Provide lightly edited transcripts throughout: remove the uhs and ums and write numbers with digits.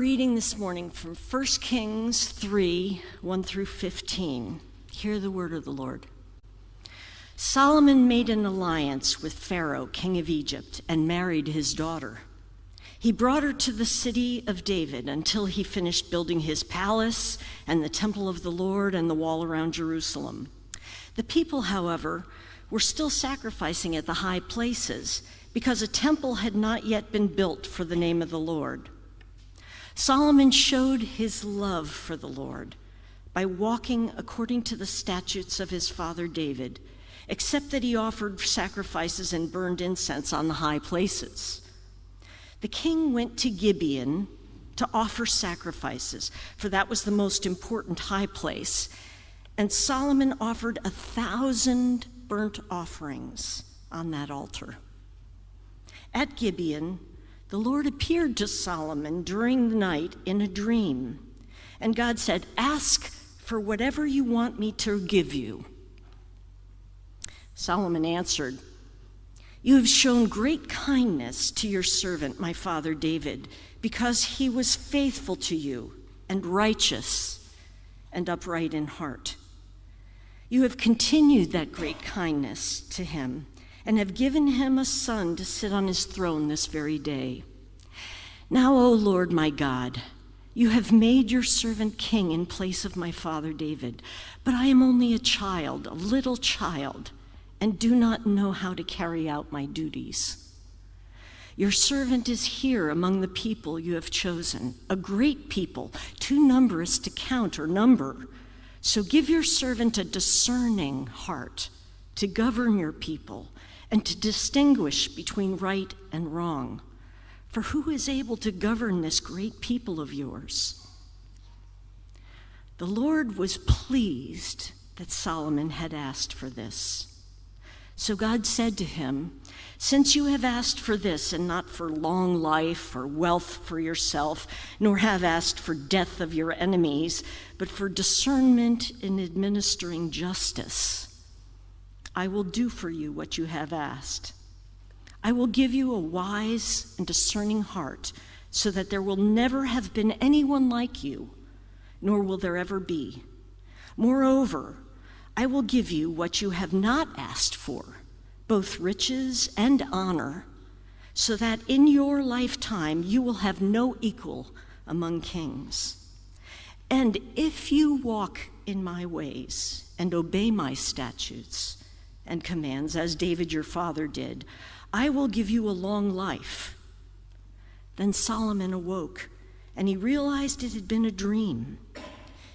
reading this morning from 1 Kings 3, 1 through 15. Hear the word of the Lord. Solomon made an alliance with Pharaoh, king of Egypt, and married his daughter. He brought her to the city of David until he finished building his palace and the temple of the Lord and the wall around Jerusalem. The people, however, were still sacrificing at the high places because a temple had not yet been built for the name of the Lord. Solomon showed his love for the Lord by walking according to the statutes of his father David, except that he offered sacrifices and burned incense on the high places. The king went to Gibeon to offer sacrifices, for that was the most important high place, and Solomon offered 1,000 burnt offerings on that altar. At Gibeon, the Lord appeared to Solomon during the night in a dream, and God said, "Ask for whatever you want me to give you." Solomon answered, "You have shown great kindness to your servant, my father David, because he was faithful to you and righteous and upright in heart. You have continued that great kindness to him and have given him a son to sit on his throne this very day. Now, O Lord my God, you have made your servant king in place of my father David, but I am only a child, a little child, and do not know how to carry out my duties. Your servant is here among the people you have chosen, a great people, too numerous to count or number. So give your servant a discerning heart to govern your people and to distinguish between right and wrong. For who is able to govern this great people of yours?" The Lord was pleased that Solomon had asked for this. So God said to him, "Since you have asked for this and not for long life or wealth for yourself, nor have asked for death of your enemies, but for discernment in administering justice, I will do for you what you have asked. I will give you a wise and discerning heart so that there will never have been anyone like you, nor will there ever be. Moreover, I will give you what you have not asked for, both riches and honor, so that in your lifetime you will have no equal among kings. And if you walk in my ways and obey my statutes and commands, as David your father did, I will give you a long life." Then Solomon awoke, and he realized it had been a dream.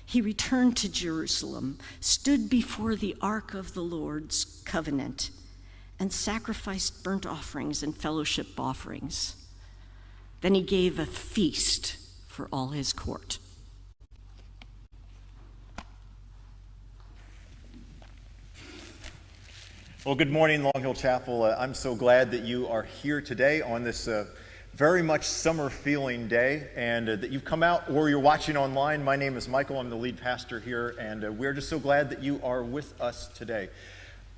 He returned to Jerusalem, stood before the ark of the Lord's covenant, and sacrificed burnt offerings and fellowship offerings. Then he gave a feast for all his court. Well, good morning, Long Hill Chapel. I'm so glad that you are here today on this very much summer feeling day, and that you've come out or you're watching online. My name is Michael. I'm the lead pastor here, and we're just so glad that you are with us today.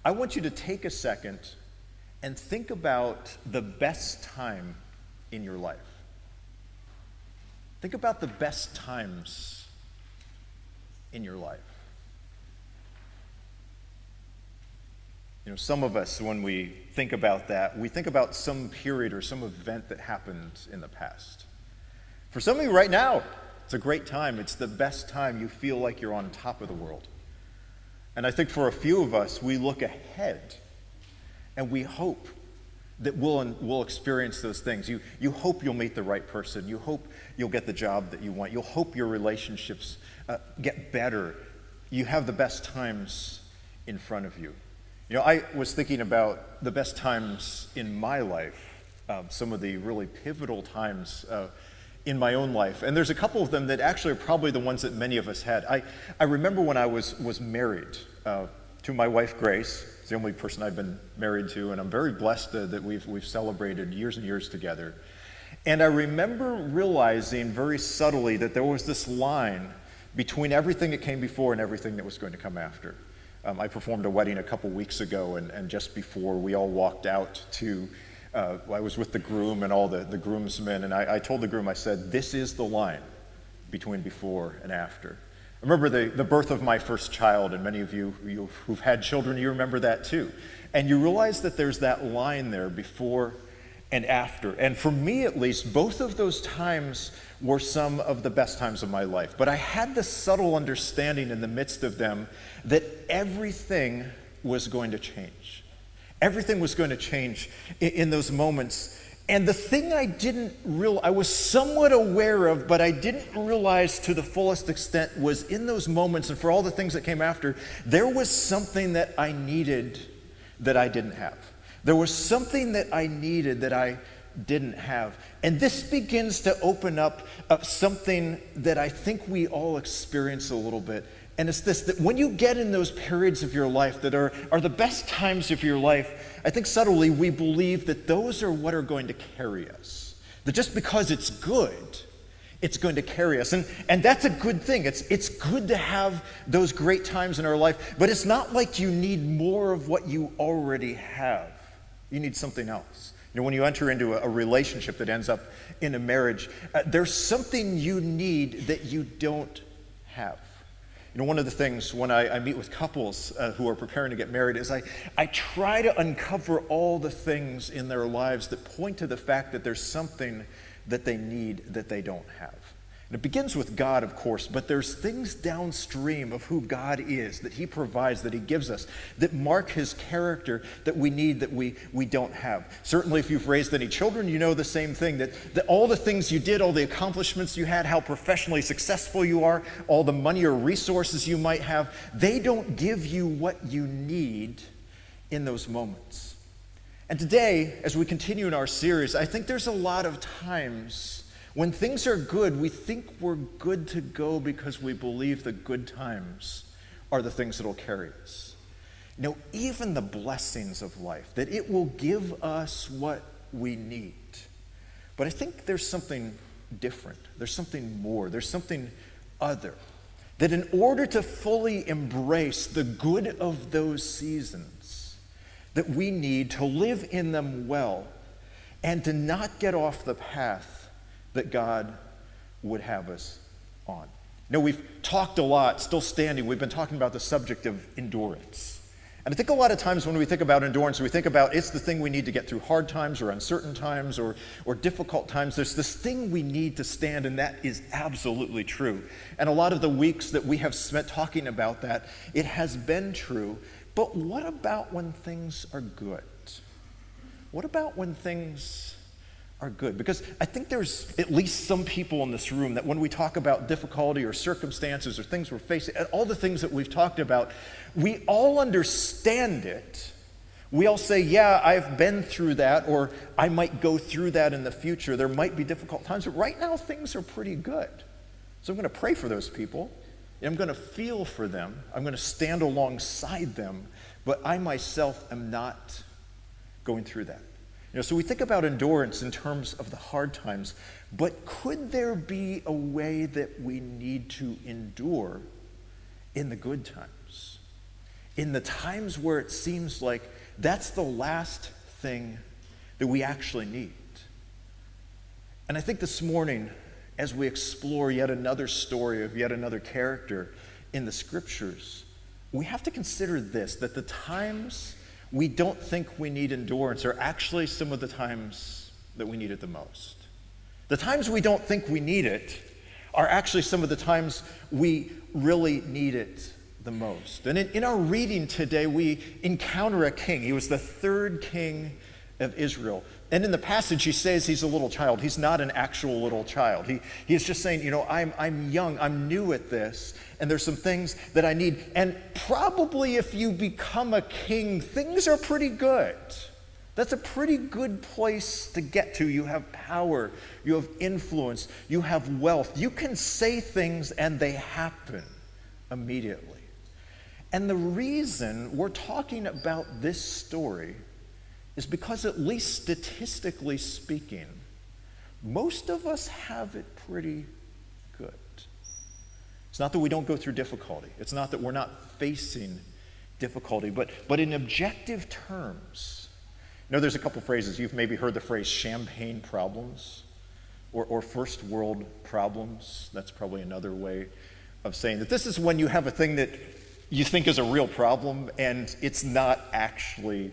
I want you to take a second and think about the best time in your life. Think about the best times in your life. You know, some of us, when we think about that, we think about some period or some event that happened in the past. For some of you right now, it's a great time. It's the best time. You feel like you're on top of the world. And I think for a few of us, we look ahead and we hope that we'll experience those things. You hope you'll meet the right person. You hope you'll get the job that you want. You'll hope your relationships get better. You have the best times in front of you. You know, I was thinking about the best times in my life, some of the really pivotal times in my own life. And there's a couple of them that actually are probably the ones that many of us had. I remember when I was married to my wife, Grace. It's the only person I've been married to, and I'm very blessed that we've celebrated years and years together. And I remember realizing very subtly that there was this line between everything that came before and everything that was going to come after. I performed a wedding a couple weeks ago, and just before we all walked out to I was with the groom and all the groomsmen, and I told the groom, I said, this is the line between before and after. I remember the birth of my first child, and many of you who've had children, you remember that too. And you realize that there's that line there before and after. And for me, at least, both of those times were some of the best times of my life. But I had this subtle understanding in the midst of them that everything was going to change. Everything was going to change in those moments. And the thing I was somewhat aware of, but I didn't realize to the fullest extent, was in those moments, and for all the things that came after, there was something that I needed that I didn't have. There was something that I needed that I didn't have. And this begins to open up something that I think we all experience a little bit. And it's this, that when you get in those periods of your life that are the best times of your life, I think subtly we believe that those are what are going to carry us. That just because it's good, it's going to carry us. And that's a good thing. It's good to have those great times in our life, but it's not like you need more of what you already have. You need something else. You know, when you enter into a relationship that ends up in a marriage, there's something you need that you don't have. You know, one of the things when I meet with couples who are preparing to get married is I try to uncover all the things in their lives that point to the fact that there's something that they need that they don't have. And it begins with God, of course, but there's things downstream of who God is, that he provides, that he gives us, that mark his character that we need that we don't have. Certainly if you've raised any children, you know the same thing, that all the things you did, all the accomplishments you had, how professionally successful you are, all the money or resources you might have, they don't give you what you need in those moments. And today, as we continue in our series, I think there's a lot of times when things are good, we think we're good to go because we believe the good times are the things that will carry us. You know, even the blessings of life, that it will give us what we need. But I think there's something different. There's something more. There's something other. That in order to fully embrace the good of those seasons, that we need to live in them well and to not get off the path that God would have us on. You know, we've talked a lot, still standing, we've been talking about the subject of endurance. And I think a lot of times when we think about endurance, we think about it's the thing we need to get through hard times or uncertain times or difficult times. There's this thing we need to stand, and that is absolutely true. And a lot of the weeks that we have spent talking about that, it has been true. But what about when things are good? What about when things are good? Because I think there's at least some people in this room that when we talk about difficulty or circumstances or things we're facing, all the things that we've talked about, we all understand it. We all say, yeah, I've been through that, or I might go through that in the future. There might be difficult times, but right now things are pretty good. So I'm going to pray for those people. I'm going to feel for them. I'm going to stand alongside them, but I myself am not going through that. You know, so we think about endurance in terms of the hard times, but could there be a way that we need to endure in the good times? In the times where it seems like that's the last thing that we actually need. And I think this morning, as we explore yet another story of yet another character in the scriptures, we have to consider this, that the times we don't think we need endurance are actually some of the times that we need it the most. The times we don't think we need it are actually some of the times we really need it the most. And in our reading today, we encounter a king. He was the third king of Israel. And in the passage, he says he's a little child. He's not an actual little child. He's just saying, you know, I'm young, I'm new at this, and there's some things that I need. And probably if you become a king, things are pretty good. That's a pretty good place to get to. You have power, you have influence, you have wealth. You can say things and they happen immediately. And the reason we're talking about this story is because, at least statistically speaking, most of us have it pretty good. It's not that we don't go through difficulty. It's not that we're not facing difficulty. But in objective terms, There's a couple phrases. You've maybe heard the phrase champagne problems or first world problems. That's probably another way of saying that this is when you have a thing that you think is a real problem and it's not actually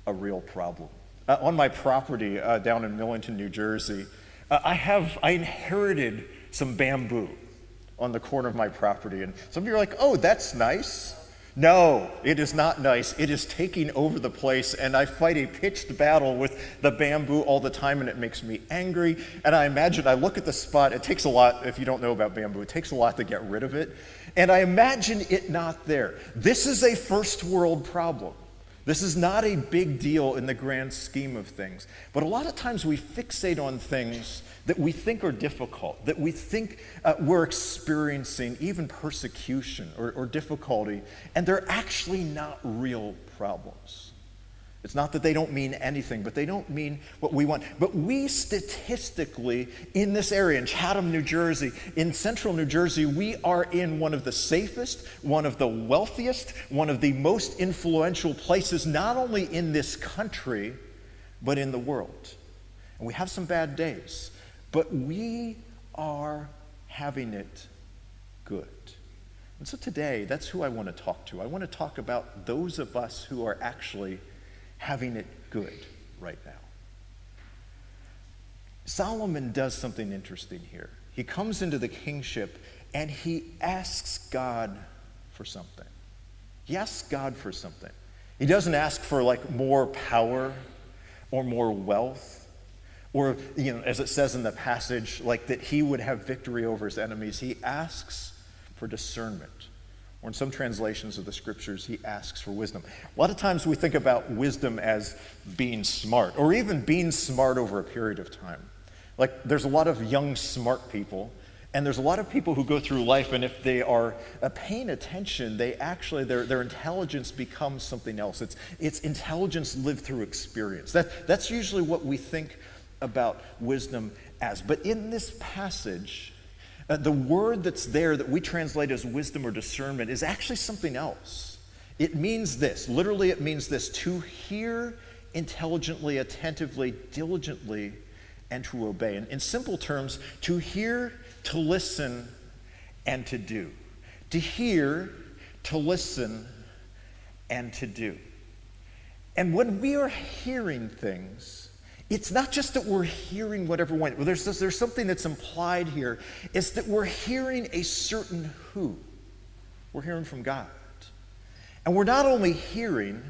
a real problem. On my property down in Millington, New Jersey, I inherited some bamboo on the corner of my property. And some of you are like, oh, that's nice. No, it is not nice. It is taking over the place, and I fight a pitched battle with the bamboo all the time, and it makes me angry. And I imagine, I look at the spot, it takes a lot, if you don't know about bamboo, it takes a lot to get rid of it. And I imagine it not there. This is a first world problem. This is not a big deal in the grand scheme of things. But a lot of times we fixate on things that we think are difficult, that we think we're experiencing even persecution or difficulty, and they're actually not real problems. It's not that they don't mean anything, but they don't mean what we want. But we statistically, in this area, in Chatham, New Jersey, in central New Jersey, we are in one of the safest, one of the wealthiest, one of the most influential places, not only in this country, but in the world. And we have some bad days, but we are having it good. And so today, that's who I want to talk to. I want to talk about those of us who are actually having it good right now. Solomon does something interesting here. He comes into the kingship and he asks God for something. He asks God for something. He doesn't ask for more power or more wealth or, as it says in the passage, that he would have victory over his enemies. He asks for discernment. Or in some translations of the scriptures, he asks for wisdom. A lot of times we think about wisdom as being smart, or even being smart over a period of time. There's a lot of young, smart people, and there's a lot of people who go through life, and if they are paying attention, they actually, their intelligence becomes something else. It's intelligence lived through experience. That's usually what we think about wisdom as. But in this passage, the word that's there that we translate as wisdom or discernment is actually something else. It means this. Literally, it means this: to hear intelligently, attentively, diligently, and to obey. And in simple terms, to hear, to listen, and to do. To hear, to listen, and to do. And when we are hearing things, it's not just that we're hearing whatever went. Well, there's something that's implied here. It's that we're hearing a certain who. We're hearing from God. And we're not only hearing,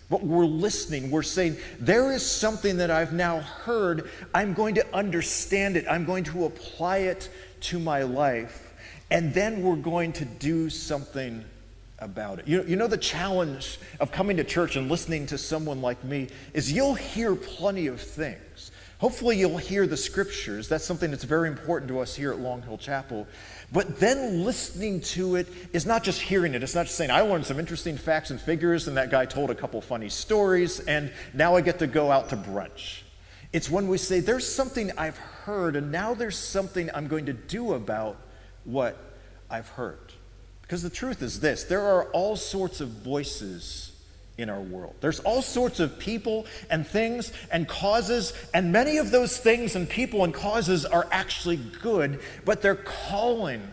but we're listening. We're saying, there is something that I've now heard. I'm going to understand it. I'm going to apply it to my life. And then we're going to do something about it. You know the challenge of coming to church and listening to someone like me is you'll hear plenty of things. Hopefully you'll hear the scriptures. That's something that's very important to us here at Long Hill Chapel. But then listening to it is not just hearing it. It's not just saying, I learned some interesting facts and figures and that guy told a couple funny stories and now I get to go out to brunch. It's when we say, there's something I've heard and now there's something I'm going to do about what I've heard. Because the truth is this: there are all sorts of voices in our world. There's all sorts of people and things and causes, and many of those things and people and causes are actually good, but they're calling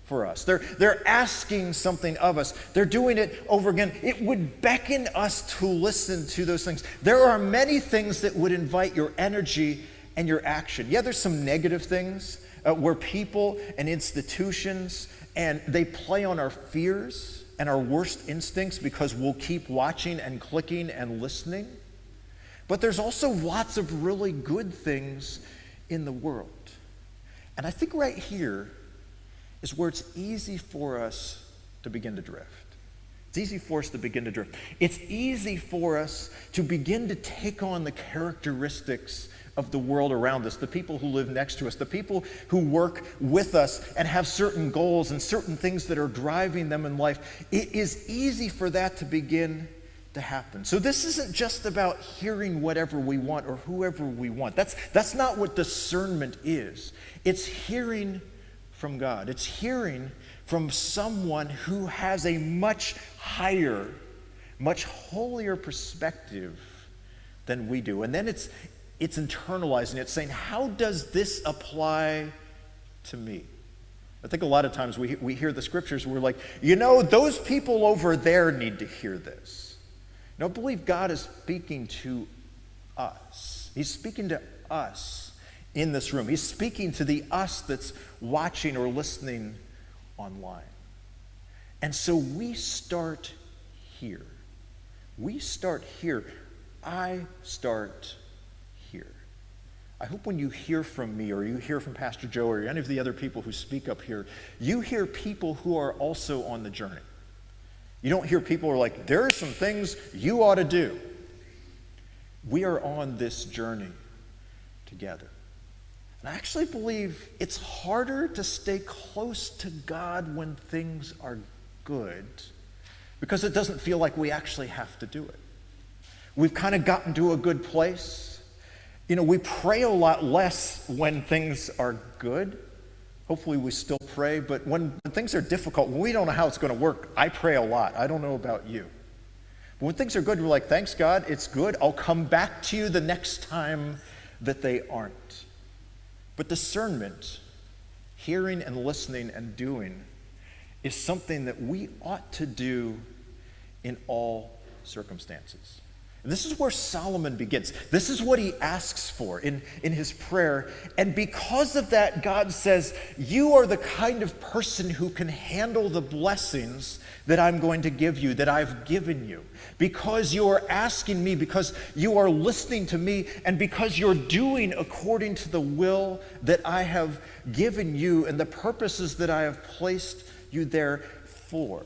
for us. They're asking something of us. They're doing it over again. It would beckon us to listen to those things. There are many things that would invite your energy and your action. Yeah, there's some negative things where people and institutions and they play on our fears and our worst instincts because we'll keep watching and clicking and listening. But there's also lots of really good things in the world. And I think right here is where it's easy for us to begin to drift. It's easy for us to begin to drift. It's easy for us to begin to take on the characteristics of the world around us, the people who live next to us, the people who work with us and have certain goals and certain things that are driving them in life. It is easy for that to begin to happen. So this isn't just about hearing whatever we want or whoever we want. That's not what discernment is. It's hearing from God. It's hearing from someone who has a much higher, much holier perspective than we do. And then it's internalizing it, saying, how does this apply to me? I think a lot of times we hear the scriptures and we're like, those people over there need to hear this. No, I believe God is speaking to us. He's speaking to us in this room. He's speaking to the us that's watching or listening online. And so we start here. We start here. I start here. I hope when you hear from me or you hear from Pastor Joe or any of the other people who speak up here, you hear people who are also on the journey. You don't hear people who are like, there are some things you ought to do. We are on this journey together. And I actually believe it's harder to stay close to God when things are good because it doesn't feel like we actually have to do it. We've kind of gotten to a good place. We pray a lot less when things are good. Hopefully we still pray, but when things are difficult, when we don't know how it's going to work, I pray a lot. I don't know about you. But when things are good, we're like, thanks God, it's good. I'll come back to you the next time that they aren't. But discernment, hearing and listening and doing, is something that we ought to do in all circumstances. And this is where Solomon begins. This is what he asks for in his prayer. And because of that, God says, you are the kind of person who can handle the blessings that I'm going to give you, that I've given you. Because you are asking me, because you are listening to me, and because you're doing according to the will that I have given you and the purposes that I have placed you there for.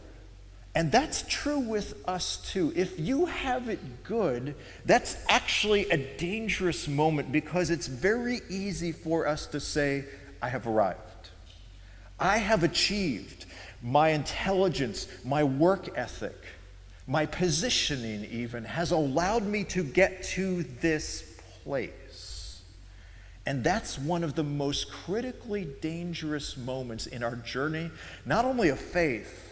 And that's true with us too. If you have it good, that's actually a dangerous moment because it's very easy for us to say, I have arrived. I have achieved. My intelligence, my work ethic, my positioning even has allowed me to get to this place. And that's one of the most critically dangerous moments in our journey, not only of faith,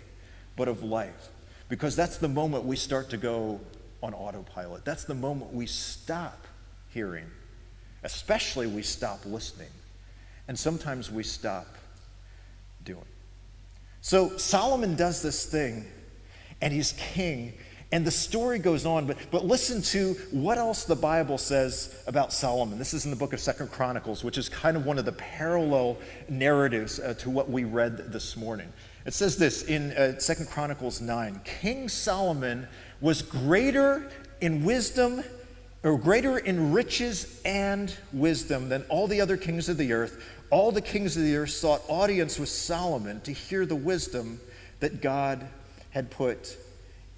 but of life. Because that's the moment we start to go on autopilot. That's the moment we stop hearing. Especially we stop listening. And sometimes we stop doing. So Solomon does this thing, and he's king, and the story goes on, but listen to what else the Bible says about Solomon. This is in the book of 2 Chronicles, which is kind of one of the parallel narratives to what we read this morning. It says this in 2 Chronicles 9, King Solomon was greater in wisdom, or greater in riches and wisdom than all the other kings of the earth. All the kings of the earth sought audience with Solomon to hear the wisdom that God had put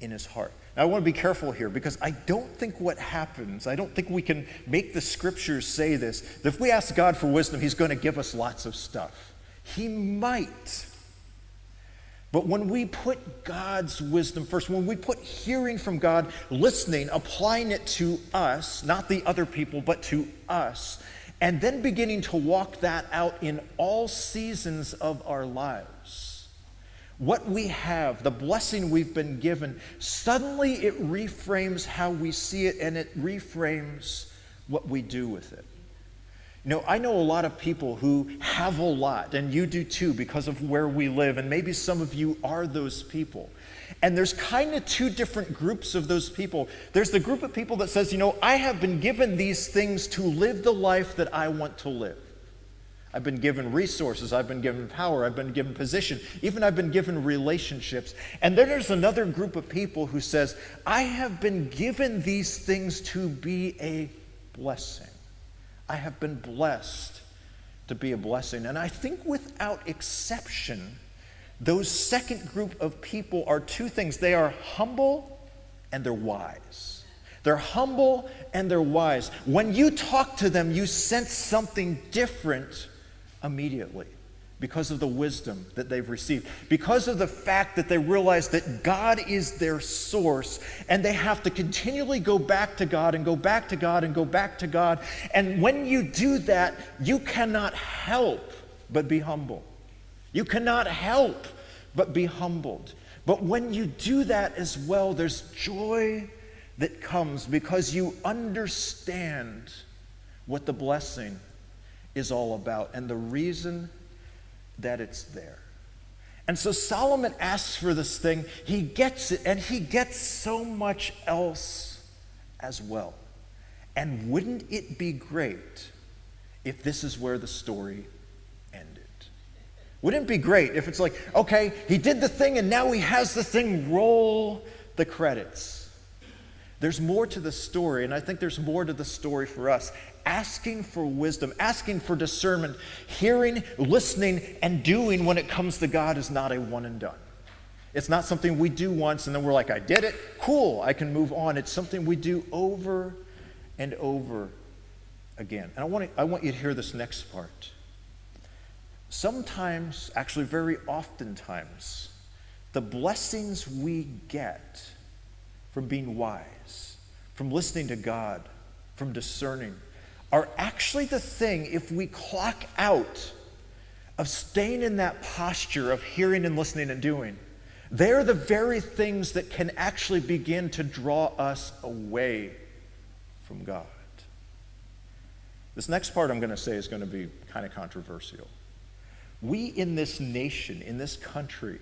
in his heart. Now, I want to be careful here because I don't think what happens, I don't think we can make the scriptures say this, that if we ask God for wisdom, he's going to give us lots of stuff. He might. But when we put God's wisdom first, when we put hearing from God, listening, applying it to us, not the other people, but to us, and then beginning to walk that out in all seasons of our lives, what we have, the blessing we've been given, suddenly it reframes how we see it and it reframes what we do with it. I know a lot of people who have a lot, and you do too because of where we live, and maybe some of you are those people. And there's kind of two different groups of those people. There's the group of people that says, I have been given these things to live the life that I want to live. I've been given resources, I've been given power, I've been given position, even I've been given relationships. And then there's another group of people who says, I have been given these things to be a blessing. I have been blessed to be a blessing. And I think without exception, those second group of people are two things. They are humble and they're wise. They're humble and they're wise. When you talk to them, you sense something different immediately because of the wisdom that they've received, because of the fact that they realize that God is their source, and they have to continually go back to God and go back to God and go back to God. And when you do that, you cannot help but be humble. You cannot help but be humbled. But when you do that as well, there's joy, that comes because you understand what the blessing is all about and the reason that it's there. And so Solomon asks for this thing, he gets it, and he gets so much else as well. And wouldn't it be great if this is where the story ended? Wouldn't it be great if it's like, okay, he did the thing and now he has the thing, roll the credits? There's more to the story, and I think there's more to the story for us. Asking for wisdom, asking for discernment, hearing, listening, and doing when it comes to God is not a one and done. It's not something we do once and then we're like, I did it, cool, I can move on. It's something we do over and over again. And I want you to hear this next part. Sometimes, actually very oftentimes, the blessings we get from being wise, from listening to God, from discerning, are actually the thing, if we clock out of staying in that posture of hearing and listening and doing, they're the very things that can actually begin to draw us away from God. This next part I'm going to say is going to be kind of controversial. We in this nation, in this country,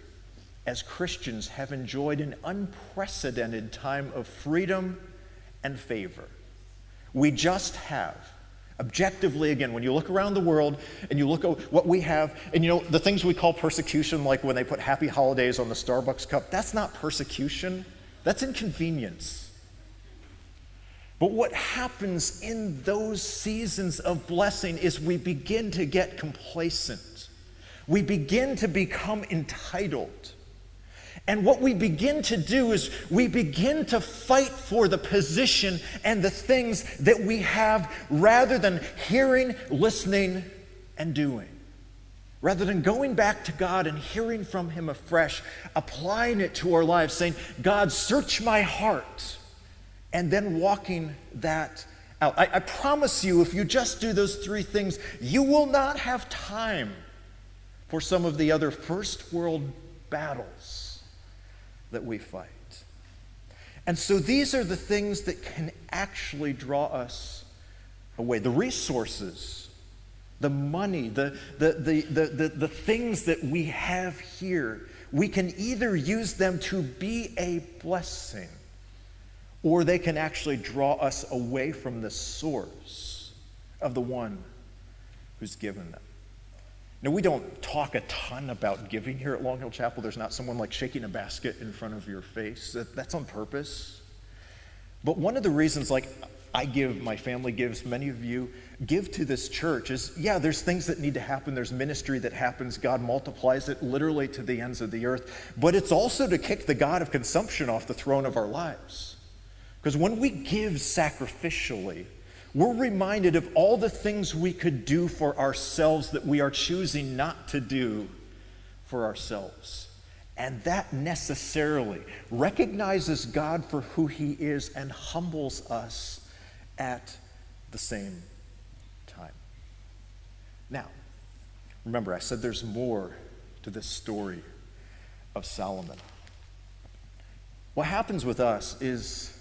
as Christians, have enjoyed an unprecedented time of freedom and favor. We just have. Objectively, again, when you look around the world and you look at what we have, and you know, the things we call persecution, like when they put happy holidays on the Starbucks cup, that's not persecution, that's inconvenience. But what happens in those seasons of blessing is we begin to get complacent. We begin to become entitled. And what we begin to do is we begin to fight for the position and the things that we have rather than hearing, listening, and doing. Rather than going back to God and hearing from Him afresh, applying it to our lives, saying, God, search my heart, and then walking that out. I promise you, if you just do those three things, you will not have time for some of the other first world battles that we fight. And so these are the things that can actually draw us away. The resources, the money, the things that we have here, we can either use them to be a blessing, or they can actually draw us away from the source of the one who's given them. Now, we don't talk a ton about giving here at Long Hill Chapel. There's not someone like shaking a basket in front of your face. That's on purpose. But one of the reasons, like I give, my family gives, many of you give to this church is, yeah, there's things that need to happen. There's ministry that happens. God multiplies it literally to the ends of the earth. But it's also to kick the God of consumption off the throne of our lives. Because when we give sacrificially, we're reminded of all the things we could do for ourselves that we are choosing not to do for ourselves. And that necessarily recognizes God for who He is and humbles us at the same time. Now, remember, I said there's more to this story of Solomon. What happens with us is,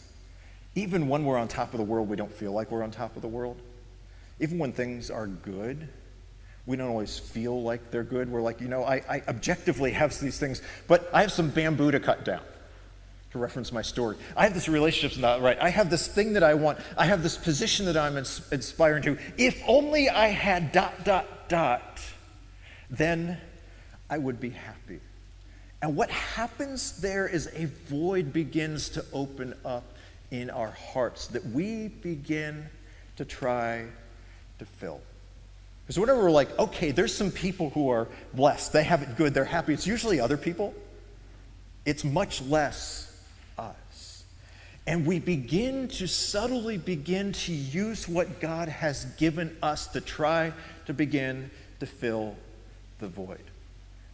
even when we're on top of the world, we don't feel like we're on top of the world. Even when things are good, we don't always feel like they're good. We're like, I objectively have these things, but I have some bamboo to cut down, to reference my story. I have this relationship's not right. I have this thing that I want. I have this position that I'm aspiring to. If only I had ... then I would be happy. And what happens there is a void begins to open up in our hearts that we begin to try to fill. Because whenever we're like, okay, there's some people who are blessed, they have it good, they're happy, it's usually other people. It's much less us. And we begin to subtly begin to use what God has given us to try to begin to fill the void.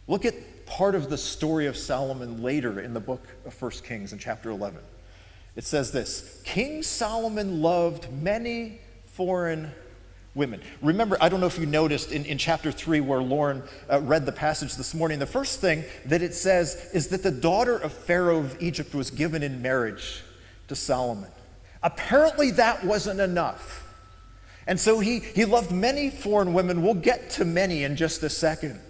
Look at part of the story of Solomon later in the book of 1 Kings in chapter 11. It says this: King Solomon loved many foreign women. Remember, I don't know if you noticed in chapter 3 where Lauren read the passage this morning, the first thing that it says is that the daughter of Pharaoh of Egypt was given in marriage to Solomon. Apparently that wasn't enough. And so he loved many foreign women. We'll get to many in just a second. It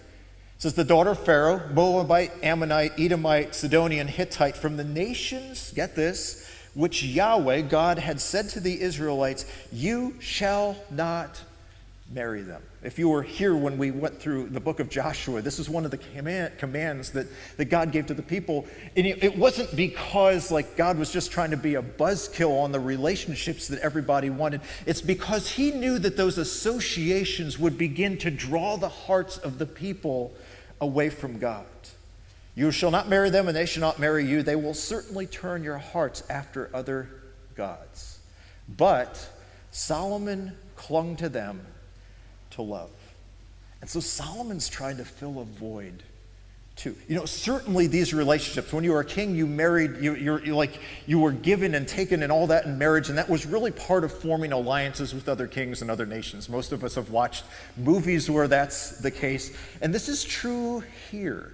says the daughter of Pharaoh, Moabite, Ammonite, Edomite, Sidonian, Hittite, from the nations, get this, which Yahweh, God, had said to the Israelites, you shall not marry them. If you were here when we went through the book of Joshua, this is one of the commands that God gave to the people. And it wasn't because like God was just trying to be a buzzkill on the relationships that everybody wanted. It's because he knew that those associations would begin to draw the hearts of the people away from God. You shall not marry them, and they shall not marry you. They will certainly turn your hearts after other gods. But Solomon clung to them to love. And so Solomon's trying to fill a void too. Certainly these relationships, when you were a king, you married, you were given and taken and all that in marriage, and that was really part of forming alliances with other kings and other nations. Most of us have watched movies where that's the case, and this is true here.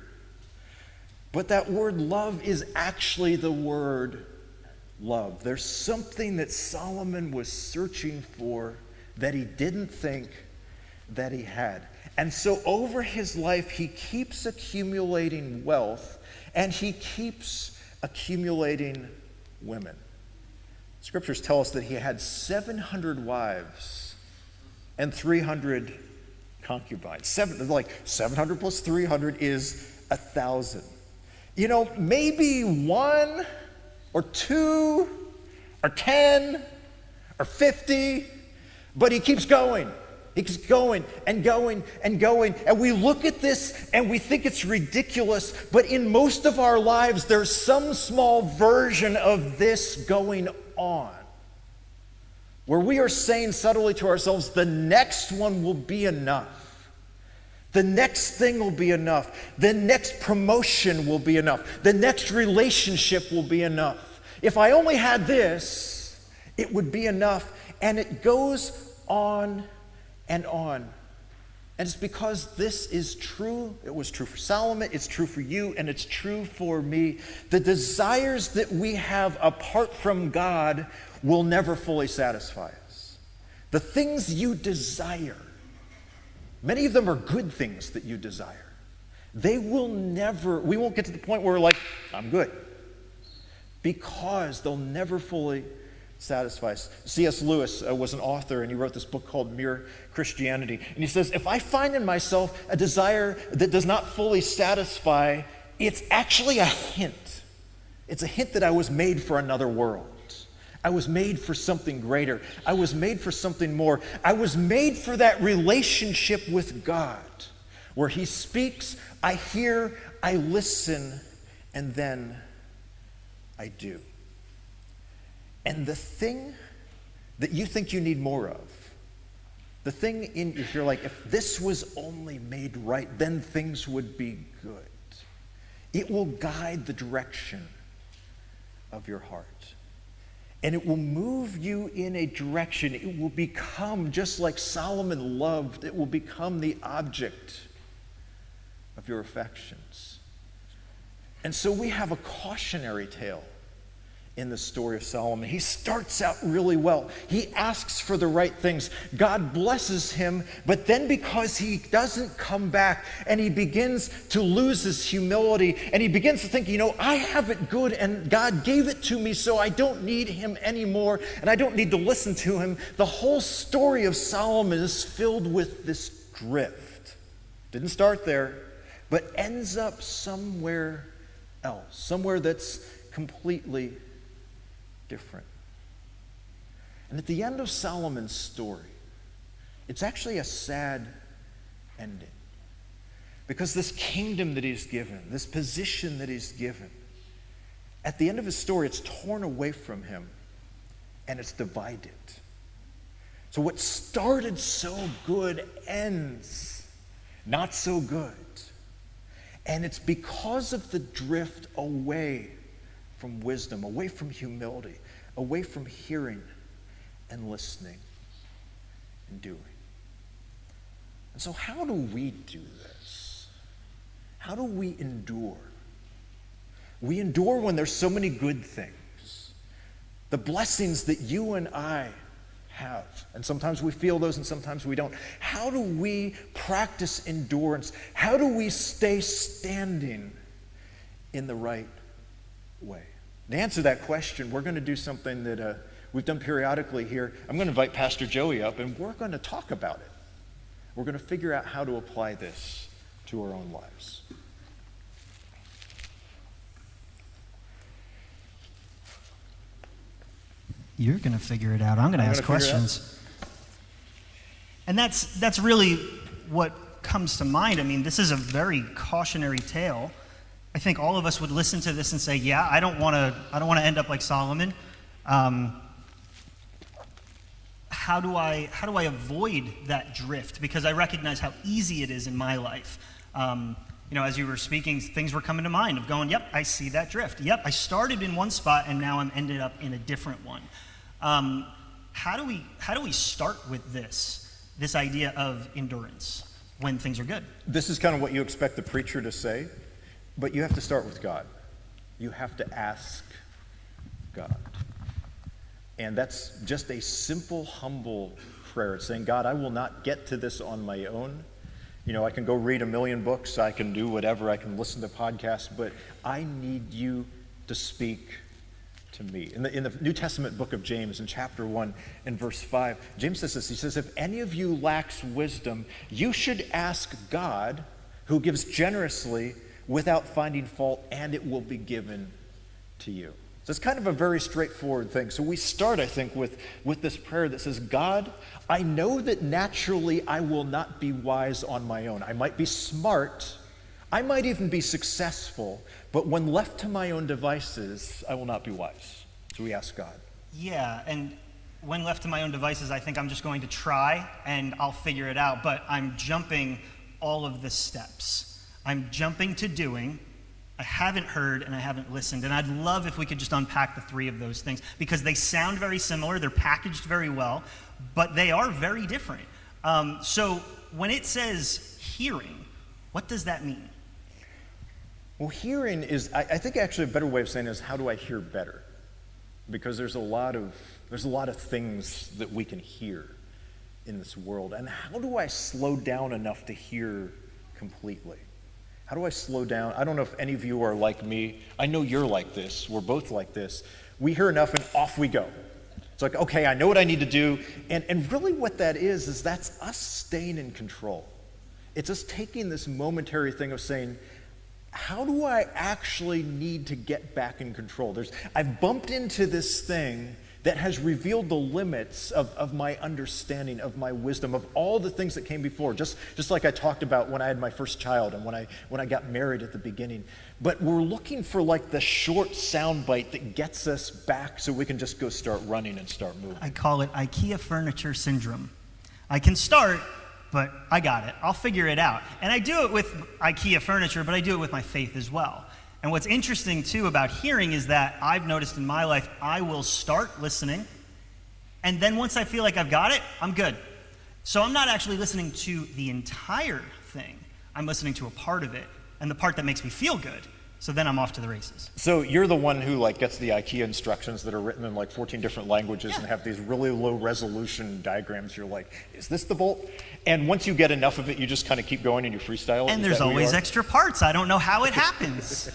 But that word love is actually the word love. There's something that Solomon was searching for that he didn't think that he had. And so over his life, he keeps accumulating wealth and he keeps accumulating women. Scriptures tell us that he had 700 wives and 300 concubines. 700 plus 300 is 1,000. Maybe 1 or 2 or 10 or 50, but he keeps going. He keeps going and going and going. And we look at this and we think it's ridiculous, but in most of our lives, there's some small version of this going on, where we are saying subtly to ourselves, the next one will be enough. The next thing will be enough. The next promotion will be enough. The next relationship will be enough. If I only had this, it would be enough. And it goes on and on. And it's because this is true. It was true for Solomon, it's true for you, and it's true for me. The desires that we have apart from God will never fully satisfy us. The things you desire, many of them are good things that you desire. We won't get to the point where we're like, I'm good. Because they'll never fully satisfy us. C.S. Lewis was an author, and he wrote this book called Mere Christianity. And he says, if I find in myself a desire that does not fully satisfy, it's actually a hint. It's a hint that I was made for another world. I was made for something greater. I was made for something more. I was made for that relationship with God, where he speaks, I hear, I listen, and then I do. And the thing that you think you need more of, the thing if you're like, if this was only made right, then things would be good. It will guide the direction of your heart. And it will move you in a direction. It will become, just like Solomon loved, it will become the object of your affections. And so we have a cautionary tale in the story of Solomon. He starts out really well. He asks for the right things. God blesses him, but then because he doesn't come back and he begins to lose his humility and he begins to think, I have it good and God gave it to me, so I don't need him anymore and I don't need to listen to him. The whole story of Solomon is filled with this drift. Didn't start there, but ends up somewhere else, somewhere that's completely different. And at the end of Solomon's story, it's actually a sad ending. Because this kingdom that he's given, this position that he's given, at the end of his story, it's torn away from him and it's divided. So what started so good ends not so good. And it's because of the drift away from wisdom, away from humility, away from hearing and listening and doing. And so how do we do this? How do we endure? We endure when there's so many good things. The blessings that you and I have. And sometimes we feel those and sometimes we don't. How do we practice endurance? How do we stay standing in the right way? To answer that question, we're going to do something that we've done periodically here. I'm going to invite Pastor Joey up, and we're going to talk about it. We're going to figure out how to apply this to our own lives. You're going to figure it out. I'm going to ask questions. And that's really what comes to mind. I mean, this is a very cautionary tale. I think all of us would listen to this and say, "Yeah, I don't want to end up like Solomon." How do I avoid that drift? Because I recognize how easy it is in my life. As you were speaking, things were coming to mind of going, "Yep, I see that drift. Yep, I started in one spot and now I'm ended up in a different one." How do we start with this idea of endurance when things are good? This is kind of what you expect the preacher to say, but you have to start with God. You have to ask God. And that's just a simple, humble prayer. It's saying, "God, I will not get to this on my own. I can go read 1,000,000 books, I can do whatever, I can listen to podcasts, but I need you to speak to me." In the New Testament book of James, in chapter 1 and verse 5, James says this. He says, "If any of you lacks wisdom, you should ask God, who gives generously without finding fault, and it will be given to you." So it's kind of a very straightforward thing. So we start, I think, with this prayer that says, "God, I know that naturally I will not be wise on my own. I might be smart, I might even be successful, but when left to my own devices, I will not be wise." So we ask God. Yeah, and when left to my own devices, I think I'm just going to try and I'll figure it out, but I'm jumping all of the steps. I'm jumping to doing. I haven't heard and I haven't listened. And I'd love if we could just unpack the three of those things, because they sound very similar, they're packaged very well, but they are very different. So when it says hearing, what does that mean? Well, hearing is, I think actually a better way of saying it is, how do I hear better? Because there's a lot of things that we can hear in this world. And how do I slow down enough to hear completely? How do I slow down? I don't know if any of you are like me. I know you're like this. We're both like this. We hear enough and off we go. It's like, okay, I know what I need to do. And really what that is that's us staying in control. It's us taking this momentary thing of saying, how do I actually need to get back in control? I've bumped into this thing that has revealed the limits of my understanding, of my wisdom, of all the things that came before, just like I talked about when I had my first child and when I got married at the beginning. But we're looking for like the short soundbite that gets us back so we can just go start running and start moving. I call it IKEA furniture syndrome. I can start, but I got it. I'll figure it out. And I do it with IKEA furniture, but I do it with my faith as well. And what's interesting, too, about hearing is that I've noticed in my life, I will start listening, and then once I feel like I've got it, I'm good. So I'm not actually listening to the entire thing. I'm listening to a part of it, and the part that makes me feel good. So then I'm off to the races. So you're the one who gets the IKEA instructions that are written in 14 different languages and have these really low resolution diagrams. You're like, is this the bolt? And once you get enough of it, you just kind of keep going and you freestyle. And there's always extra parts. I don't know how it happens.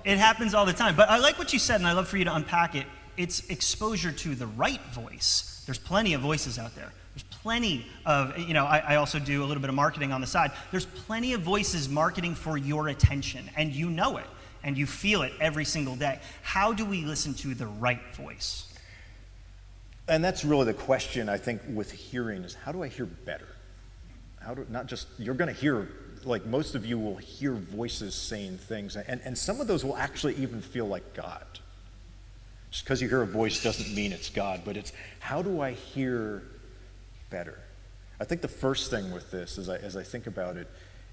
It happens all the time. But I like what you said, and I'd love for you to unpack it. It's exposure to the right voice. There's plenty of voices out there. There's plenty of, I also do a little bit of marketing on the side. There's plenty of voices marketing for your attention, and you know it, and you feel it every single day. How do we listen to the right voice? And that's really the question, I think, with hearing is, how do I hear better? You're going to hear, most of you will hear voices saying things, and some of those will actually even feel like God. Just because you hear a voice doesn't mean it's God, but it's, how do I hear better? I think the first thing with this, as I think about it,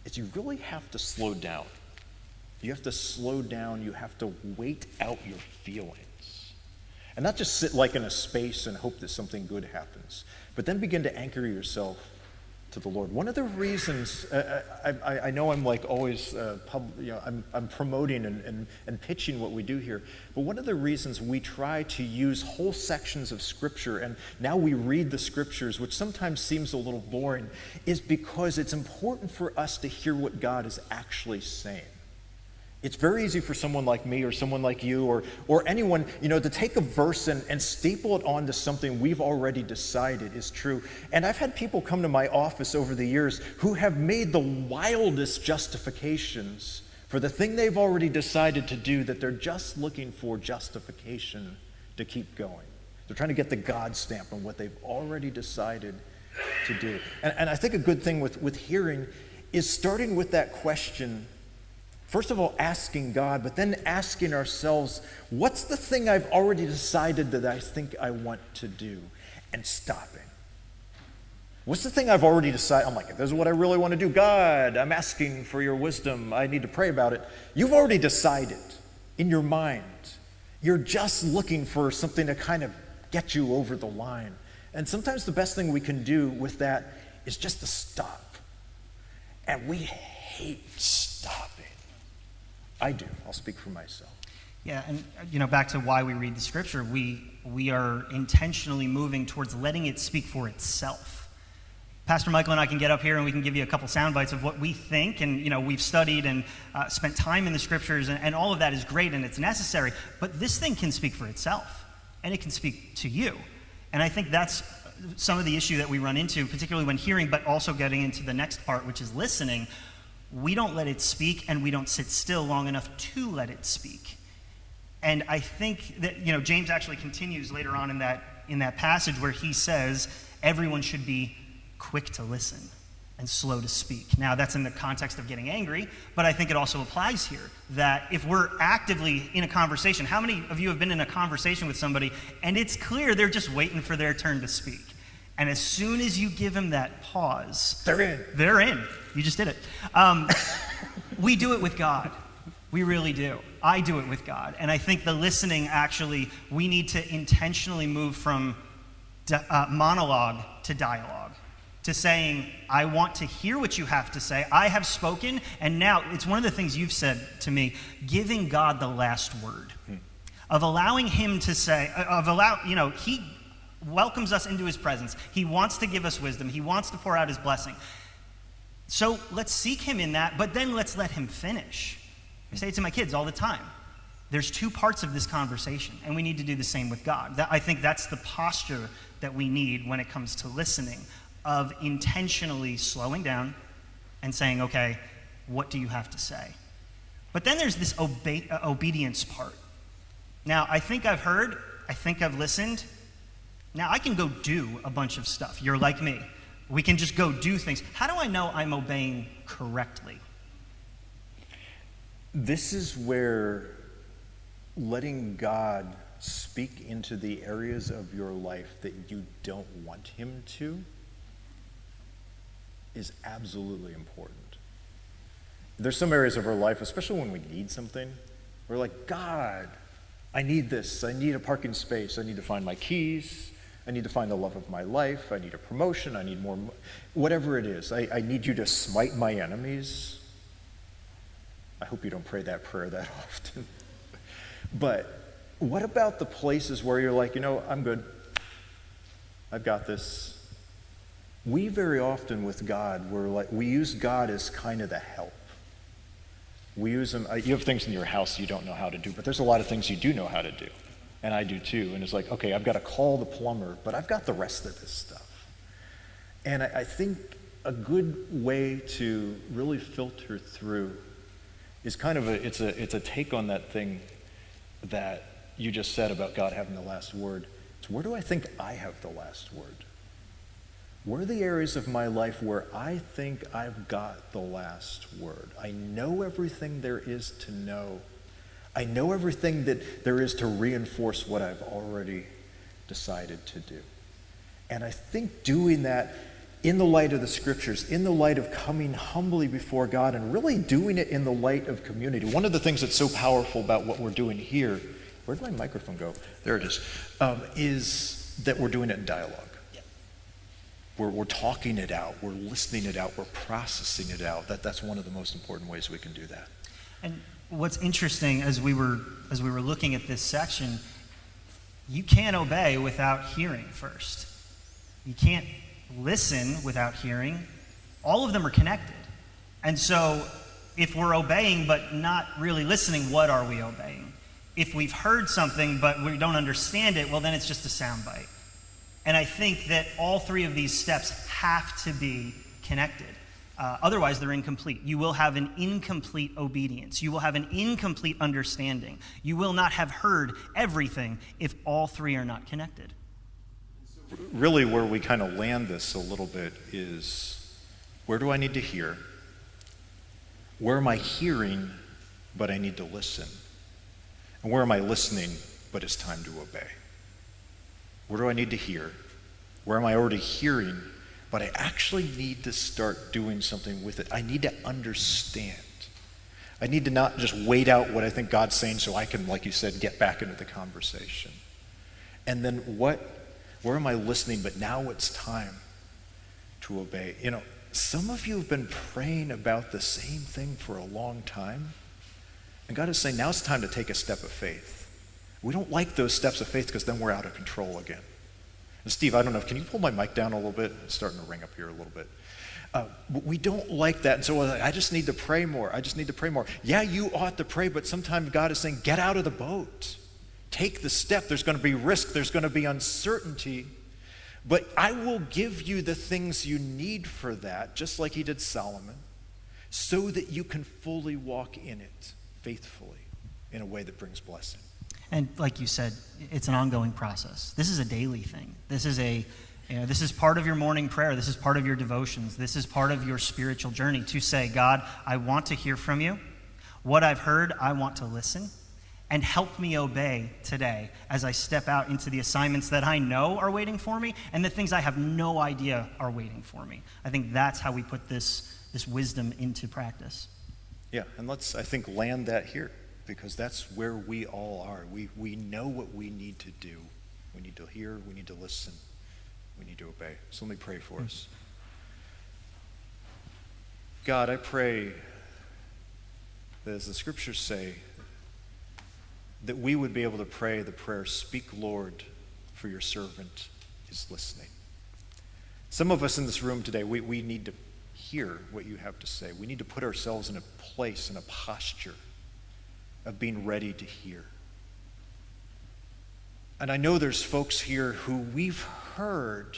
is you really have to slow down. You have to slow down, you have to wait out your feelings. And not just sit in a space and hope that something good happens, but then begin to anchor yourself to the Lord. One of the reasons, I know I'm like always, I'm promoting and pitching what we do here, but one of the reasons we try to use whole sections of Scripture, and now we read the Scriptures, which sometimes seems a little boring, is because it's important for us to hear what God is actually saying. It's very easy for someone like me or someone like you or anyone, to take a verse and staple it onto something we've already decided is true. And I've had people come to my office over the years who have made the wildest justifications for the thing they've already decided to do, that they're just looking for justification to keep going. They're trying to get the God stamp on what they've already decided to do. And I think a good thing with hearing is starting with that question. First of all, asking God, but then asking ourselves, what's the thing I've already decided that I think I want to do? And stopping. What's the thing I've already decided? I'm like, this is what I really want to do. God, I'm asking for your wisdom. I need to pray about it. You've already decided in your mind. You're just looking for something to kind of get you over the line. And sometimes the best thing we can do with that is just to stop. And we hate stopping. I do. I'll speak for myself. Yeah, and back to why we read the Scripture, we are intentionally moving towards letting it speak for itself. Pastor Michael and I can get up here and we can give you a couple sound bites of what we think, and we've studied and spent time in the Scriptures, and all of that is great and it's necessary, but this thing can speak for itself, and it can speak to you. And I think that's some of the issue that we run into, particularly when hearing, but also getting into the next part, which is listening. We don't let it speak, and we don't sit still long enough to let it speak. And I think that, James actually continues later on in that passage where he says everyone should be quick to listen and slow to speak. Now, that's in the context of getting angry, but I think it also applies here that if we're actively in a conversation, how many of you have been in a conversation with somebody and it's clear they're just waiting for their turn to speak? And as soon as you give them that pause, they're in. They're in. You just did it. We do it with God. We really do. I do it with God. And I think the listening, actually, we need to intentionally move from monologue to dialogue, to saying, I want to hear what you have to say. I have spoken, and now it's one of the things you've said to me, giving God the last word, of allowing him to say, he welcomes us into his presence. He wants to give us wisdom. He wants to pour out his blessing. So let's seek him in that, but then let's let him finish. I say it to my kids all the time. There's two parts of this conversation, and we need to do the same with God. I think that's the posture that we need when it comes to listening, of intentionally slowing down and saying, okay, what do you have to say? But then there's this obedience part. Now, I think I've heard, I think I've listened. Now, I can go do a bunch of stuff. You're like me. We can just go do things. How do I know I'm obeying correctly? This is where letting God speak into the areas of your life that you don't want him to is absolutely important. There's some areas of our life, especially when we need something, we're like, God, I need this. I need a parking space. I need to find my keys. I need to find the love of my life. I need a promotion. I need more, whatever it is. I need you to smite my enemies. I hope you don't pray that prayer that often. But what about the places where you're like, I'm good. I've got this. We very often with God, we use God as kind of the help. We use him. You have things in your house you don't know how to do, but there's a lot of things you do know how to do. And I do too. And it's like, okay, I've got to call the plumber, but I've got the rest of this stuff. And I think a good way to really filter through is kind of it's a take on that thing that you just said about God having the last word. It's where do I think I have the last word? Where are the areas of my life where I think I've got the last word? I know everything there is to know. I know everything that there is to reinforce what I've already decided to do. And I think doing that in the light of the scriptures, in the light of coming humbly before God and really doing it in the light of community. One of the things that's so powerful about what we're doing here, where'd my microphone go? There it is that we're doing it in dialogue. we're talking it out, we're listening it out, we're processing it out. That's one of the most important ways we can do that. And what's interesting as we were looking at this section, you can't obey without hearing first. You can't listen without hearing. All of them are connected. And so if we're obeying but not really listening, what are we obeying? If we've heard something but we don't understand it, well, then it's just a soundbite. And I think that all three of these steps have to be connected. Otherwise, they're incomplete. You will have an incomplete obedience. You will have an incomplete understanding. You will not have heard everything if all three are not connected. Really, where we kind of land this a little bit is, where do I need to hear? Where am I hearing, but I need to listen? And where am I listening, but it's time to obey? Where do I need to hear? Where am I already hearing, but I actually need to start doing something with it? I need to understand. I need to not just wait out what I think God's saying so I can, like you said, get back into the conversation. And then where am I listening, but now it's time to obey? You know, some of you have been praying about the same thing for a long time. And God is saying, now it's time to take a step of faith. We don't like those steps of faith because then we're out of control again. And Steve, I don't know, can you pull my mic down a little bit? It's starting to ring up here a little bit. We don't like that. And so I just need to pray more. I just need to pray more. Yeah, you ought to pray, but sometimes God is saying, get out of the boat. Take the step. There's going to be risk. There's going to be uncertainty. But I will give you the things you need for that, just like he did Solomon, so that you can fully walk in it faithfully in a way that brings blessing. And like you said, it's an ongoing process. This is a daily thing. This is part of your morning prayer. This is part of your devotions. This is part of your spiritual journey to say, God, I want to hear from you. What I've heard, I want to listen. And help me obey today as I step out into the assignments that I know are waiting for me and the things I have no idea are waiting for me. I think that's how we put this wisdom into practice. Yeah, and let's, I think, land that here, because that's where we all are. We know what we need to do. We need to hear, we need to listen, we need to obey. So let me pray for us. God, I pray that, as the scriptures say, that we would be able to pray the prayer, speak, Lord, for your servant is listening. Some of us in this room today, we need to hear what you have to say. We need to put ourselves in a place, in a posture of being ready to hear. And I know there's folks here who we've heard,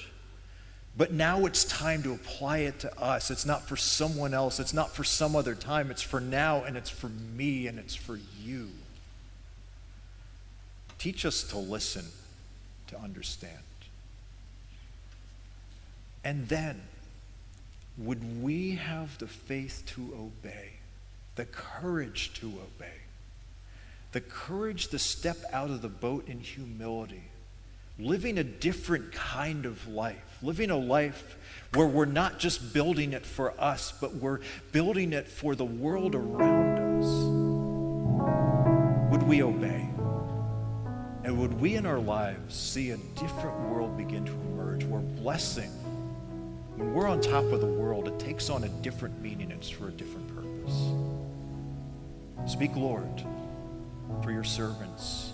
but now it's time to apply it to us. It's not for someone else. It's not for some other time. It's for now, and it's for me, and it's for you. Teach us to listen, to understand. And then, would we have the faith to obey, the courage to obey, the courage to step out of the boat in humility, living a different kind of life, living a life where we're not just building it for us, but we're building it for the world around us? Would we obey? And would we in our lives see a different world begin to emerge where blessing, when we're on top of the world, it takes on a different meaning. It's for a different purpose. Speak, Lord, for your servants